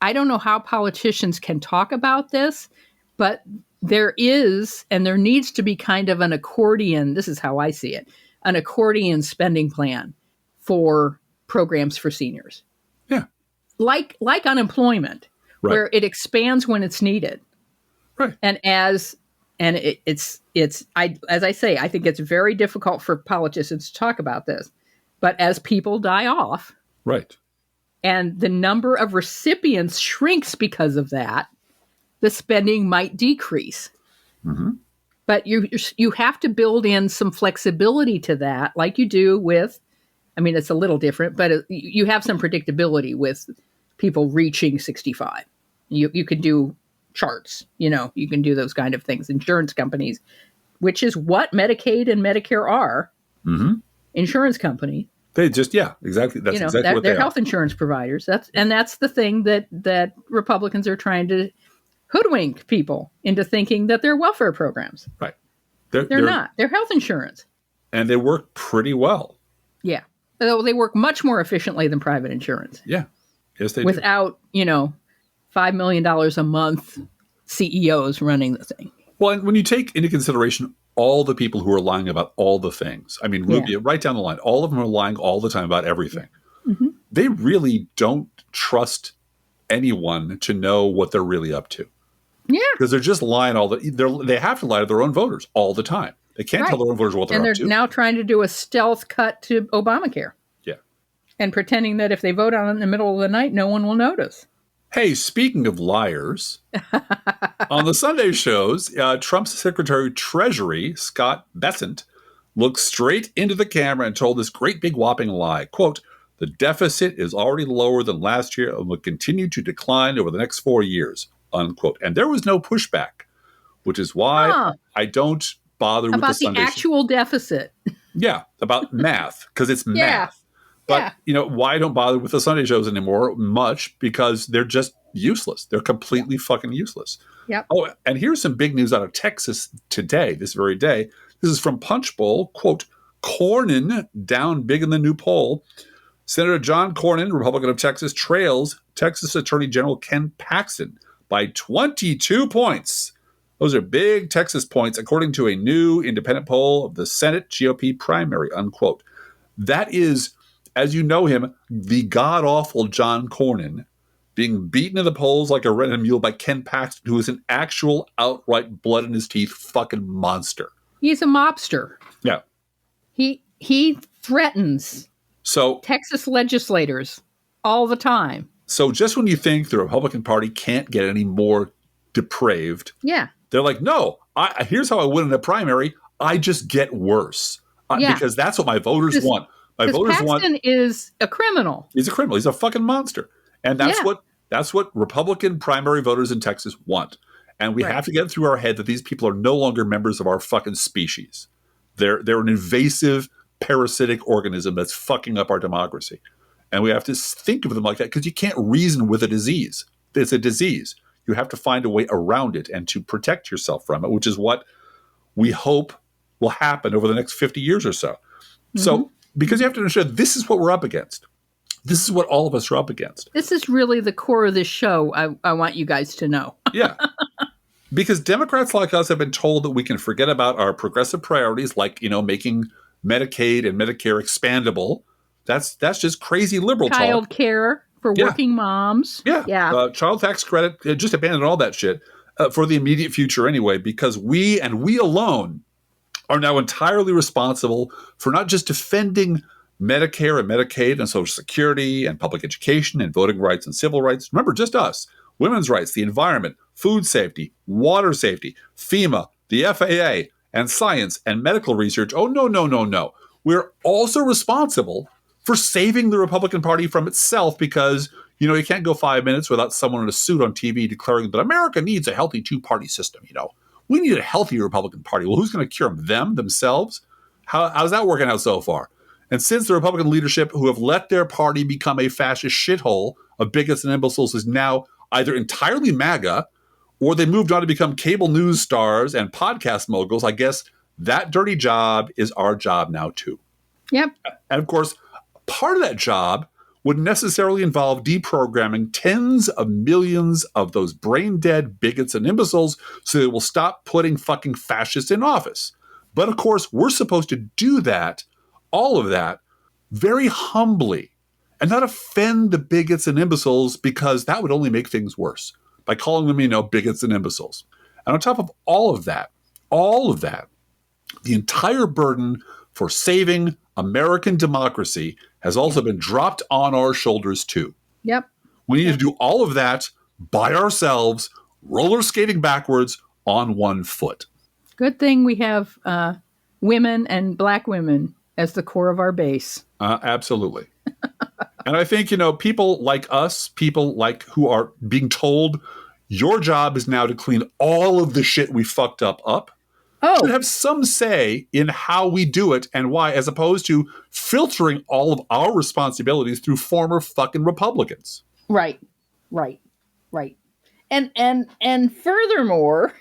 I don't know how politicians can talk about this, but there is, and there needs to be kind of an accordion, this is how I see it, an accordion spending plan for programs for seniors. Yeah. Like unemployment, right, where it expands when it's needed. Right. As I say, I think it's very difficult for politicians to talk about this, but as people die off. Right. And the number of recipients shrinks because of that, the spending might decrease. Mm-hmm. But you have to build in some flexibility to that, like you do with, it's a little different, but you have some predictability with people reaching 65. You can do charts, you can do those kind of things. Insurance companies, which is what Medicaid and Medicare are, insurance company. They just, exactly. That's exactly what they're they health are. Insurance providers. That's the thing that Republicans are trying to hoodwink people into thinking that they're welfare programs. Right. They're not. They're health insurance. And they work pretty well. Yeah. They work much more efficiently than private insurance. Yeah. Yes, they without, $5 million a month CEOs running the thing. Well, and when you take into consideration all the people who are lying about all the things, Rubio, right down the line, all of them are lying all the time about everything. Mm-hmm. They really don't trust anyone to know what they're really up to. Yeah. Because they're just lying they have to lie to their own voters all the time. They can't tell their own voters what they're up to. And they're now trying to do a stealth cut to Obamacare. Yeah. And pretending that if they vote on it in the middle of the night, no one will notice. Hey, speaking of liars, on the Sunday shows, Trump's Secretary of Treasury, Scott Bessent, looked straight into the camera and told this great big whopping lie. Quote, "The deficit is already lower than last year and will continue to decline over the next 4 years," unquote. And there was no pushback, which is why I don't bother with the Sunday show. About the actual deficit. Yeah, about math, because it's math. But, why don't bother with the Sunday shows anymore? Much because they're just useless. They're completely fucking useless. Yep. Oh, and here's some big news out of Texas today, this very day. This is from Punchbowl. Quote, "Cornyn down big in the new poll. Senator John Cornyn, Republican of Texas, trails Texas Attorney General Ken Paxton by 22 points. Those are big Texas points, according to a new independent poll of the Senate GOP primary, unquote. That is, as you know him, the god-awful John Cornyn being beaten in the polls like a rented mule by Ken Paxton, who is an actual outright blood-in-his-teeth fucking monster. He's a mobster. Yeah. He threatens Texas legislators all the time. So just when you think the Republican Party can't get any more depraved, they're like, no, here's how I win in a primary. I just get worse. Because that's what my voters want. My voters Paxton is a criminal. He's a criminal. He's a fucking monster. And that's what Republican primary voters in Texas want. And we have to get through our head that these people are no longer members of our fucking species. They're an invasive, parasitic organism that's fucking up our democracy. And we have to think of them like that because you can't reason with a disease. It's a disease. You have to find a way around it and to protect yourself from it, which is what we hope will happen over the next 50 years or so. Mm-hmm. So, because you have to understand, this is what we're up against. This is what all of us are up against. This is really the core of this show, I want you guys to know. Yeah. Because Democrats like us have been told that we can forget about our progressive priorities, like, making Medicaid and Medicare expandable. That's just crazy liberal talk. Child care for working moms. Yeah. Child tax credit, just abandon all that shit for the immediate future anyway, because we alone are now entirely responsible for not just defending Medicare and Medicaid and Social Security and public education and voting rights and civil rights. Remember, just us. Women's rights, the environment, food safety, water safety, FEMA, the FAA, and science and medical research. Oh, no. We're also responsible for saving the Republican Party from itself because, you can't go 5 minutes without someone in a suit on TV declaring that America needs a healthy two-party system, We need a healthy Republican Party. Well, who's going to cure them? Themselves? How's that working out so far? And since the Republican leadership who have let their party become a fascist shithole of bigots and imbeciles is now either entirely MAGA or they moved on to become cable news stars and podcast moguls, I guess that dirty job is our job now too. Yep. And of course, part of that job would necessarily involve deprogramming tens of millions of those brain-dead bigots and imbeciles so they will stop putting fucking fascists in office. But of course, we're supposed to do that, all of that, very humbly and not offend the bigots and imbeciles because that would only make things worse by calling them, bigots and imbeciles. And on top of all of that, the entire burden for saving American democracy has also been dropped on our shoulders too. Yep. We need to do all of that by ourselves, roller skating backwards on one foot. Good thing we have women and black women as the core of our base. Absolutely. And I think, people like us, people like who are being told your job is now to clean all of the shit we fucked up, should have some say in how we do it and why, as opposed to filtering all of our responsibilities through former fucking Republicans. Right. And furthermore,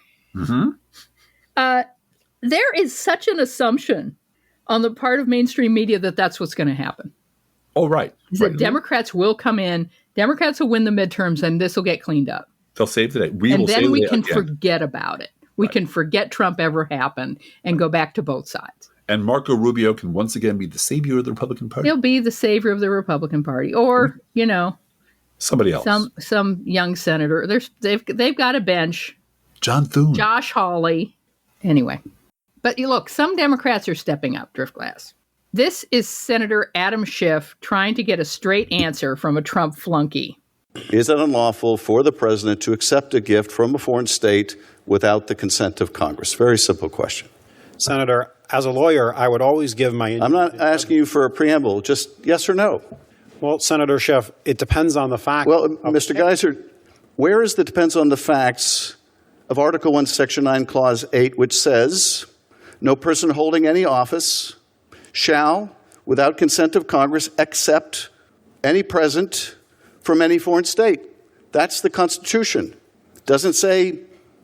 there is such an assumption on the part of mainstream media that that's what's going to happen. Oh, right. That Democrats will come in, Democrats will win the midterms, and this will get cleaned up. They'll save the day. And then we can forget about it. We can forget Trump ever happened and go back to both sides. And Marco Rubio can once again be the savior of the Republican Party. He'll be the savior of the Republican Party, or somebody else, some young senator. They've got a bench. John Thune, Josh Hawley. Anyway, but look, some Democrats are stepping up. Driftglass. This is Senator Adam Schiff trying to get a straight answer from a Trump flunky. Is it unlawful for the president to accept a gift from a foreign state without the consent of Congress? Very simple question. Senator, as a lawyer, I would always give my... I'm not asking you for a preamble, just yes or no. Well, Senator Schiff, it depends on the facts. Well, Mr. Geiser, where is the depends on the facts of Article 1, Section 9, Clause 8, which says, no person holding any office shall, without consent of Congress, accept any present from any foreign state. That's the Constitution. It doesn't say,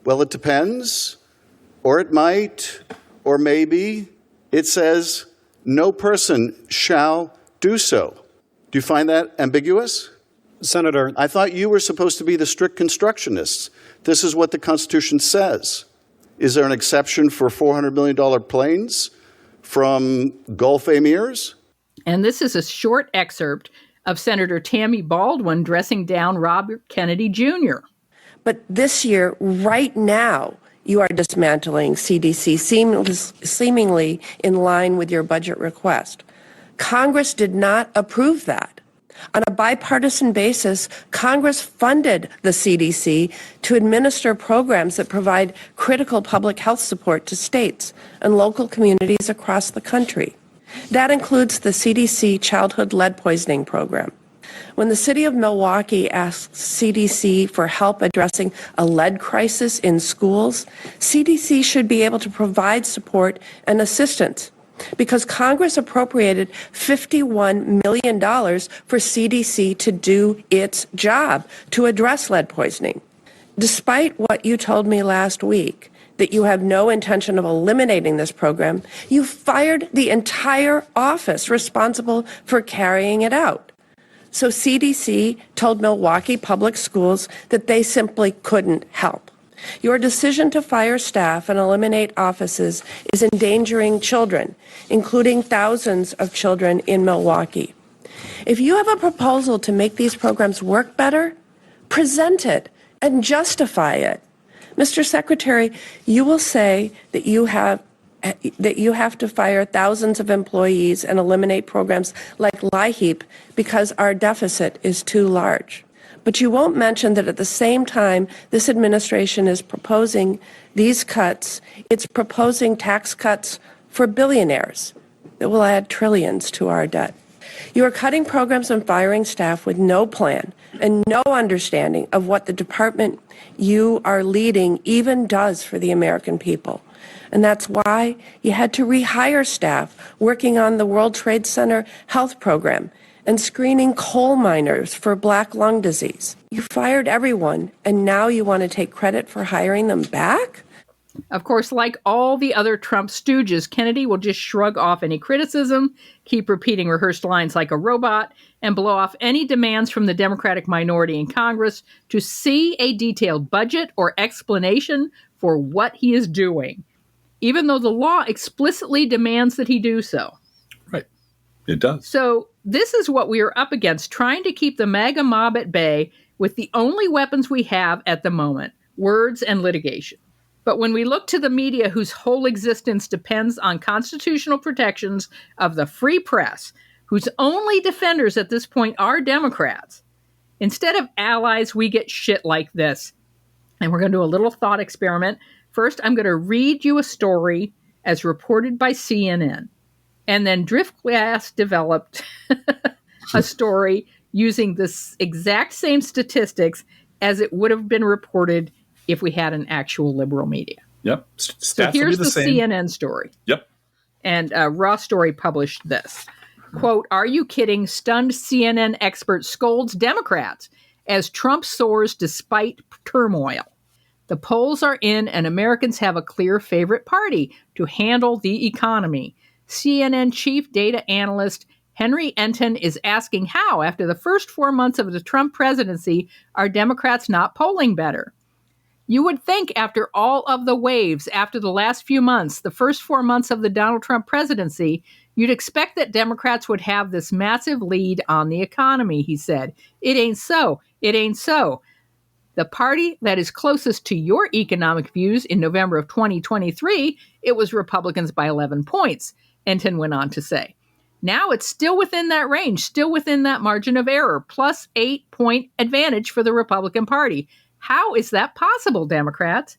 well, it depends, or it might, or maybe. It says, no person shall do so. Do you find that ambiguous? Senator, I thought you were supposed to be the strict constructionists. This is what the Constitution says. Is there an exception for $400 million planes from Gulf emirs? And this is a short excerpt of Senator Tammy Baldwin dressing down Robert Kennedy Jr. But this year, right now, you are dismantling CDC seemingly in line with your budget request. Congress did not approve that. On a bipartisan basis, Congress funded the CDC to administer programs that provide critical public health support to states and local communities across the country. That includes the CDC Childhood Lead Poisoning Program. When the city of Milwaukee asked CDC for help addressing a lead crisis in schools, CDC should be able to provide support and assistance, because Congress appropriated $51 million for CDC to do its job to address lead poisoning. Despite what you told me last week, that you have no intention of eliminating this program, you fired the entire office responsible for carrying it out. So CDC told Milwaukee Public Schools that they simply couldn't help. Your decision to fire staff and eliminate offices is endangering children, including thousands of children in Milwaukee. If you have a proposal to make these programs work better, present it and justify it. Mr. Secretary, you will say that you have to fire thousands of employees and eliminate programs like LIHEAP because our deficit is too large. But you won't mention that at the same time this administration is proposing these cuts, it's proposing tax cuts for billionaires that will add trillions to our debt. You are cutting programs and firing staff with no plan and no understanding of what the department you are leading even does for the American people. And that's why you had to rehire staff working on the World Trade Center health program and screening coal miners for black lung disease. You fired everyone, and now you want to take credit for hiring them back? Of course, like all the other Trump stooges, Kennedy will just shrug off any criticism, keep repeating rehearsed lines like a robot, and blow off any demands from the Democratic minority in Congress to see a detailed budget or explanation for what he is doing, even though the law explicitly demands that he do so. Right. It does. So this is what we are up against, trying to keep the MAGA mob at bay with the only weapons we have at the moment, words and litigation. But when we look to the media whose whole existence depends on constitutional protections of the free press, whose only defenders at this point are Democrats, instead of allies, we get shit like this. And we're going to do a little thought experiment. First, I'm going to read you a story as reported by CNN. And then Driftglass developed a story using this exact same statistics as it would have been reported if we had an actual liberal media. Yep. So here's the CNN story. Yep. And Raw Story published this. Quote, "Are you kidding? Stunned CNN expert scolds Democrats as Trump soars despite turmoil. The polls are in and Americans have a clear favorite party to handle the economy. CNN chief data analyst Henry Enton is asking how, after the first 4 months of the Trump presidency, are Democrats not polling better? You would think after all of the waves, after the last few months, the first 4 months of the Donald Trump presidency, you'd expect that Democrats would have this massive lead on the economy," he said. "It ain't so. It ain't so. The party that is closest to your economic views in November of 2023, it was Republicans by 11 points, Enton went on to say. Now it's still within that range, still within that margin of error, plus 8-point advantage for the Republican Party. How is that possible, Democrats?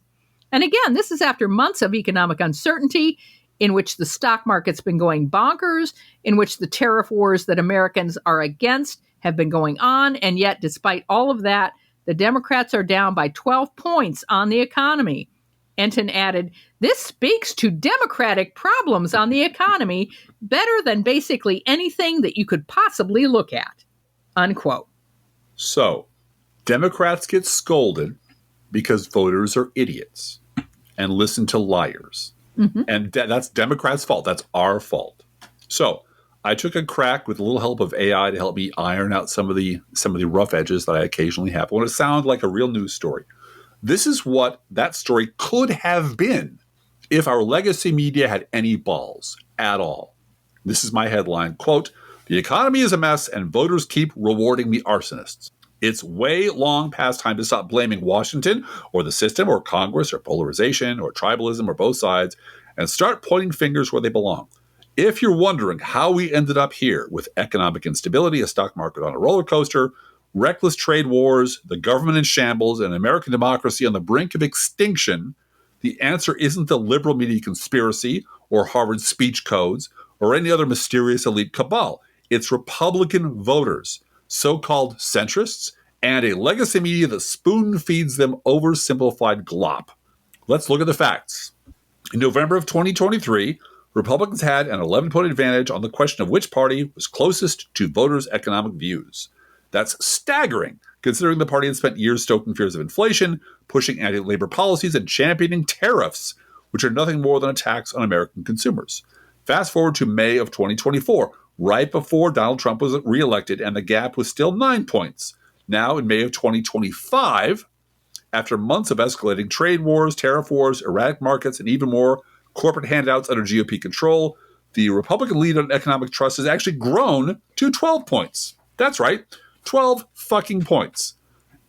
And again, this is after months of economic uncertainty in which the stock market's been going bonkers, in which the tariff wars that Americans are against have been going on. And yet, despite all of that, the Democrats are down by 12 points on the economy. Enton added, "This speaks to Democratic problems on the economy better than basically anything that you could possibly look at," unquote. So, Democrats get scolded because voters are idiots and listen to liars. Mm-hmm. And that's Democrats' fault. That's our fault. So, I took a crack with a little help of AI to help me iron out some of the rough edges that I occasionally have. I want to sound like a real news story. This is what that story could have been if our legacy media had any balls at all. This is my headline, quote, "The economy is a mess and voters keep rewarding the arsonists. It's way long past time to stop blaming Washington or the system or Congress or polarization or tribalism or both sides and start pointing fingers where they belong. If you're wondering how we ended up here with economic instability, a stock market on a roller coaster, reckless trade wars, the government in shambles, and American democracy on the brink of extinction, the answer isn't the liberal media conspiracy or Harvard speech codes or any other mysterious elite cabal. It's Republican voters, so-called centrists, and a legacy media that spoon feeds them oversimplified glop. Let's look at the facts. In November of 2023, Republicans had an 11-point advantage on the question of which party was closest to voters' economic views. That's staggering, considering the party had spent years stoking fears of inflation, pushing anti-labor policies, and championing tariffs, which are nothing more than a tax on American consumers. Fast forward to May of 2024, right before Donald Trump was reelected, and the gap was still 9 points. Now, in May of 2025, after months of escalating trade wars, tariff wars, erratic markets, and even more corporate handouts under GOP control, the Republican lead on economic trust has actually grown to 12 points. That's right, 12 fucking points.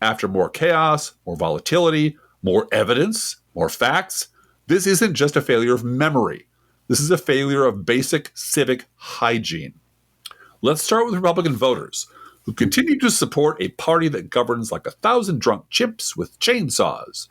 After more chaos, more volatility, more evidence, more facts, this isn't just a failure of memory. This is a failure of basic civic hygiene. Let's start with Republican voters, who continue to support a party that governs like 1,000 drunk chimps with chainsaws.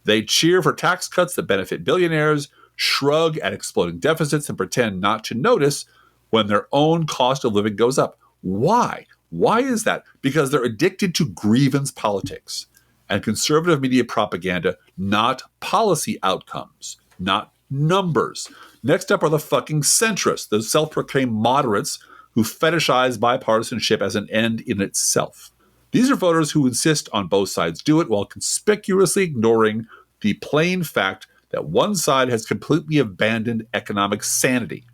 They cheer for tax cuts that benefit billionaires, shrug at exploding deficits, and pretend not to notice when their own cost of living goes up. Why? Why is that? Because they're addicted to grievance politics and conservative media propaganda, not policy outcomes, not numbers. Next up are the fucking centrists, those self-proclaimed moderates who fetishize bipartisanship as an end in itself. These are voters who insist on both sides do it while conspicuously ignoring the plain fact that one side has completely abandoned economic sanity.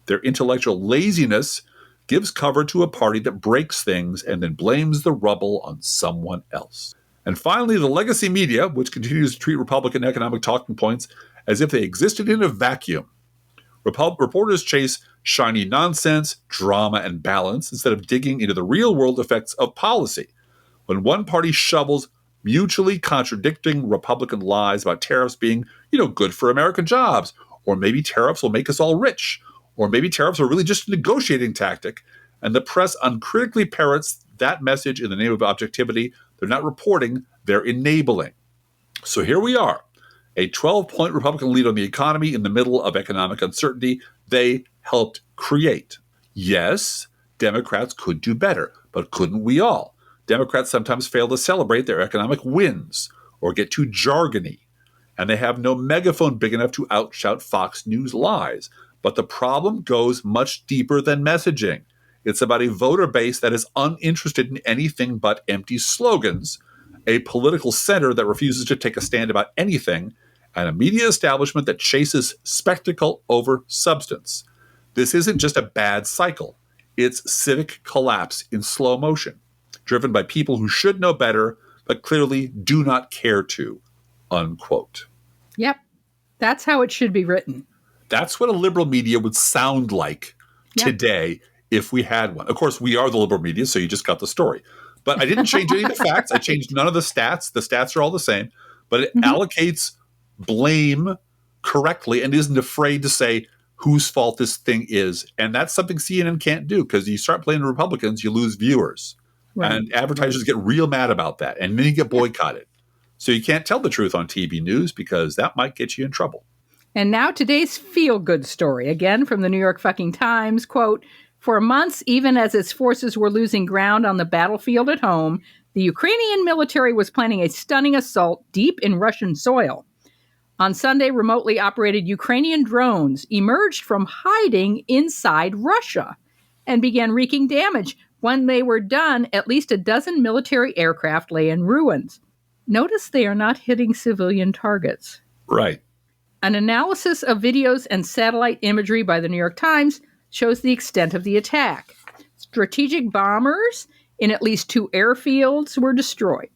Their intellectual laziness gives cover to a party that breaks things and then blames the rubble on someone else. And finally, the legacy media, which continues to treat Republican economic talking points as if they existed in a vacuum. Reporters chase shiny nonsense, drama, and balance instead of digging into the real-world effects of policy. When one party shovels mutually contradicting Republican lies about tariffs being, good for American jobs, or maybe tariffs will make us all rich, or maybe tariffs are really just a negotiating tactic, and the press uncritically parrots that message in the name of objectivity, they're not reporting, they're enabling. So here we are, a 12-point Republican lead on the economy in the middle of economic uncertainty they helped create. Yes, Democrats could do better, but couldn't we all? Democrats sometimes fail to celebrate their economic wins or get too jargony, and they have no megaphone big enough to outshout Fox News lies. But the problem goes much deeper than messaging. It's about a voter base that is uninterested in anything but empty slogans, a political center that refuses to take a stand about anything, and a media establishment that chases spectacle over substance. This isn't just a bad cycle. It's civic collapse in slow motion, driven by people who should know better, but clearly do not care to, unquote. Yep. That's how it should be written. That's what a liberal media would sound like today if we had one. Of course, we are the liberal media, so you just got the story. But I didn't change any of the facts. I changed none of the stats. The stats are all the same. But it allocates blame correctly and isn't afraid to say whose fault this thing is. And that's something CNN can't do, because you start blaming Republicans, you lose viewers. Right. And advertisers get real mad about that. And then you get boycotted. So you can't tell the truth on TV news because that might get you in trouble. And now today's feel-good story, again from the New York fucking Times, quote, "For months, even as its forces were losing ground on the battlefield at home, the Ukrainian military was planning a stunning assault deep in Russian soil. On Sunday, remotely operated Ukrainian drones emerged from hiding inside Russia and began wreaking damage. When they were done, at least a dozen military aircraft lay in ruins. Notice they are not hitting civilian targets." Right. An analysis of videos and satellite imagery by the New York Times shows the extent of the attack. Strategic bombers in at least 2 airfields were destroyed.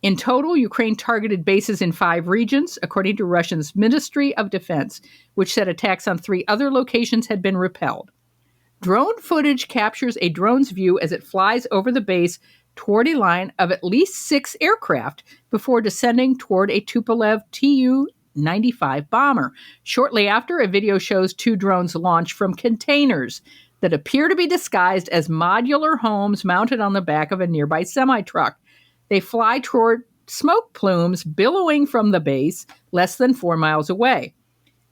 In total, Ukraine targeted bases in 5 regions, according to Russia's Ministry of Defense, which said attacks on 3 other locations had been repelled. Drone footage captures a drone's view as it flies over the base toward a line of at least 6 aircraft before descending toward a Tupolev Tu-95 bomber. Shortly after, a video shows 2 drones launch from containers that appear to be disguised as modular homes mounted on the back of a nearby semi-truck. They fly toward smoke plumes billowing from the base less than 4 miles away.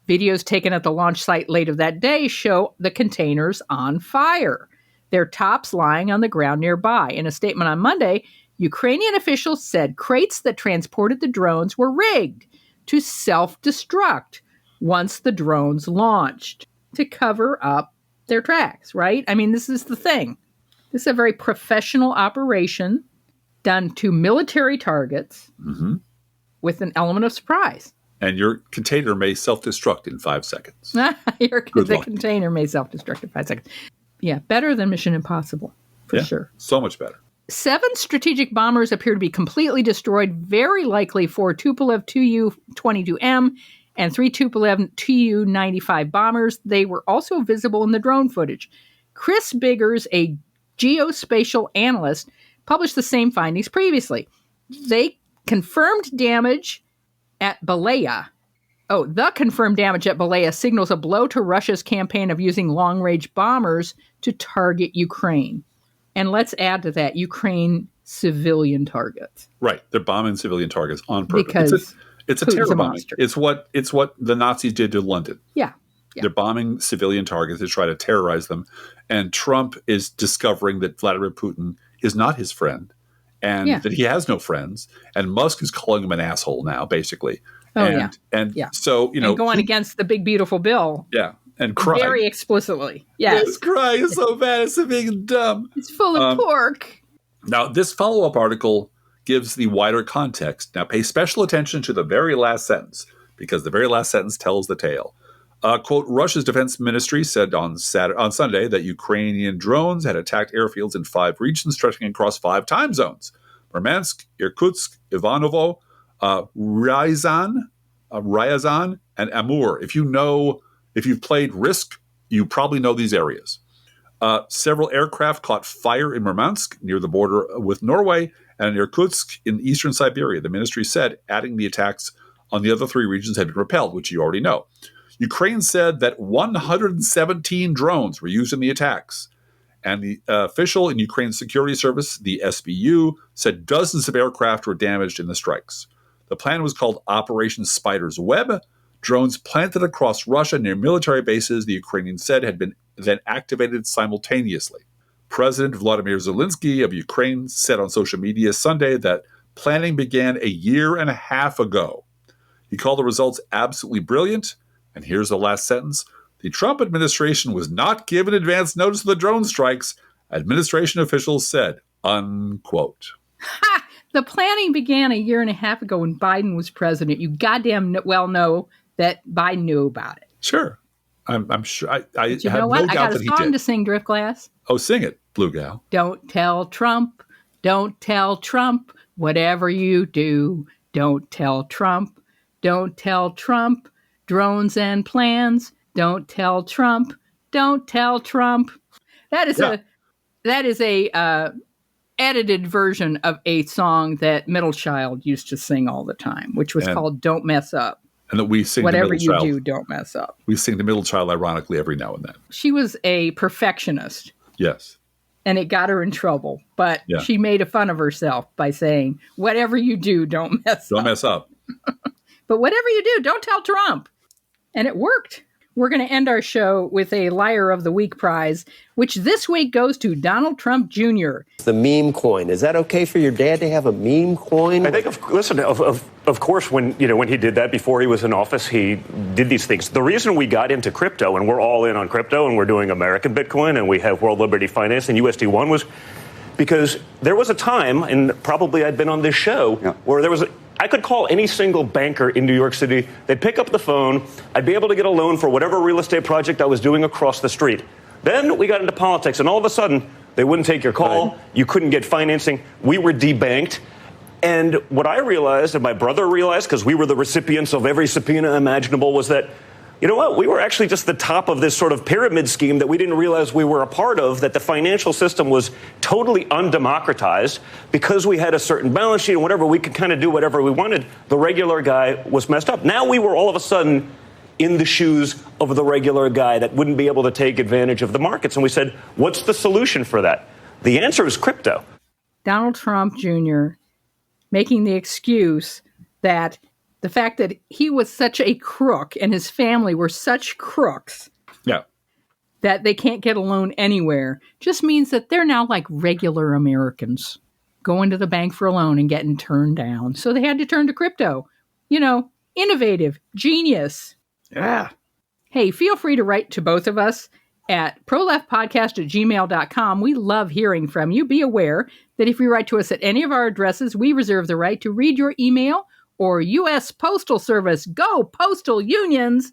Videos taken at the launch site later that day show the containers on fire, their tops lying on the ground nearby. In a statement on Monday, Ukrainian officials said crates that transported the drones were rigged to self-destruct once the drones launched to cover up their tracks, right? I mean, this is the thing. This is a very professional operation done to military targets with an element of surprise. And your container may self-destruct in 5 seconds. The container may self-destruct in 5 seconds. Yeah, better than Mission Impossible, for sure. So much better. 7 strategic bombers appear to be completely destroyed, very likely 4 Tupolev Tu-22M and 3 Tupolev Tu-95 bombers. They were also visible in the drone footage. Chris Biggers, a geospatial analyst, published the same findings previously. They confirmed damage at Balaya. The confirmed damage at Balaya signals a blow to Russia's campaign of using long-range bombers to target Ukraine. And let's add to that, Ukraine civilian targets. Right. They're bombing civilian targets on purpose. Because it's a terror bombing. It's what the Nazis did to London. Yeah. They're bombing civilian targets to try to terrorize them. And Trump is discovering that Vladimir Putin is not his friend and that he has no friends. And Musk is calling him an asshole now, basically. So, and going against the big, beautiful bill. Yeah. And crying. Very explicitly. Yes. This crying is so bad. It's so big and dumb. It's full of pork. Now, this follow-up article gives the wider context. Now, pay special attention to the very last sentence, because the very last sentence tells the tale. Quote, Russia's defense ministry said on Sunday that Ukrainian drones had attacked airfields in 5 regions stretching across 5 time zones. Murmansk, Irkutsk, Ivanovo, Ryazan, and Amur. If you've played Risk, you probably know these areas. Several aircraft caught fire in Murmansk near the border with Norway and in Irkutsk in eastern Siberia, the ministry said, adding the attacks on the other 3 regions had been repelled, which you already know. Ukraine said that 117 drones were used in the attacks. And the official in Ukraine's security service, the SBU, said dozens of aircraft were damaged in the strikes. The plan was called Operation Spider's Web. Drones planted across Russia near military bases, the Ukrainians said, had been then activated simultaneously. President Vladimir Zelensky of Ukraine said on social media Sunday that planning began a year and a half ago. He called the results absolutely brilliant. And here's the last sentence. The Trump administration was not given advance notice of the drone strikes, administration officials said, unquote. The planning began a year and a half ago when Biden was president. You goddamn well know that Biden knew about it. Sure. I'm sure. I but you have know what? no I doubt got a that he song did. to sing, Driftglass. Oh, sing it, Blue Gal. Don't tell Trump. Don't tell Trump. Whatever you do, don't tell Trump. Don't tell Trump. Drones and plans. Don't tell Trump. Don't tell Trump. That is a edited version of a song that Middle Child used to sing all the time, which was called "Don't Mess Up." And that we sing whatever the Middle you Child. do, don't mess up. We sing the Middle Child ironically every now and then. She was a perfectionist. Yes. And it got her in trouble, but she made a fun of herself by saying, "Whatever you do, don't mess up." Don't mess up. But whatever you do, don't tell Trump. And it worked. We're going to end our show with a Liar of the Week prize, which this week goes to Donald Trump Jr. The meme coin. Is that okay for your dad to have a meme coin? I think, of course, when he did that before he was in office, he did these things. The reason we got into crypto, and we're all in on crypto, and we're doing American Bitcoin, and we have World Liberty Finance and USD1, was because there was a time, and probably I'd been on this show, where I could call any single banker in New York City. They'd pick up the phone. I'd be able to get a loan for whatever real estate project I was doing across the street. Then we got into politics, and all of a sudden, they wouldn't take your call. Right. You couldn't get financing. We were debanked. And what I realized, and my brother realized, because we were the recipients of every subpoena imaginable, was that, you know what, we were actually just the top of this sort of pyramid scheme that we didn't realize we were a part of, that the financial system was totally undemocratized. Because we had a certain balance sheet and whatever, we could kind of do whatever we wanted. The regular guy was messed up. Now we were all of a sudden in the shoes of the regular guy that wouldn't be able to take advantage of the markets. And we said, what's the solution for that? The answer is crypto. Donald Trump Jr. making the excuse that the fact that he was such a crook and his family were such crooks that they can't get a loan anywhere just means that they're now like regular Americans going to the bank for a loan and getting turned down. So they had to turn to crypto. You know, innovative, genius. Yeah. Hey, feel free to write to both of us at proleftpodcast@gmail.com. We love hearing from you. Be aware that if you write to us at any of our addresses, we reserve the right to read your email or U.S. Postal Service. Go Postal Unions!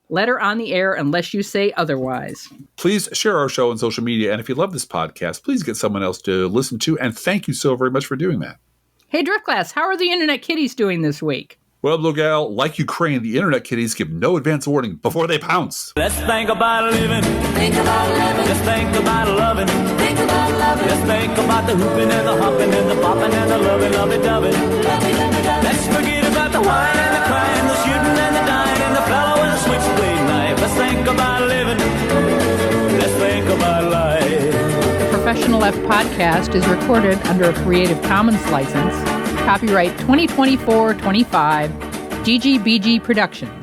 Letter on the air unless you say otherwise. Please share our show on social media. And if you love this podcast, please get someone else to listen to. And thank you so very much for doing that. Hey, Drift Class, how are the Internet Kitties doing this week? Well, little gal, like Ukraine, the Internet Kitties give no advance warning before they pounce. Let's think about living. Think about living. Let's think about loving. Think about loving. Let's think about the hooping and the hopping and the popping and the loving, lovey-dovey. Let's forget about the wine and the crying, the shooting and the dying, and the fellow and the switchblade knife. Let's think about living. Let's think about life. The Professional Left podcast is recorded under a Creative Commons license. Copyright 2024-25, DGBG Productions.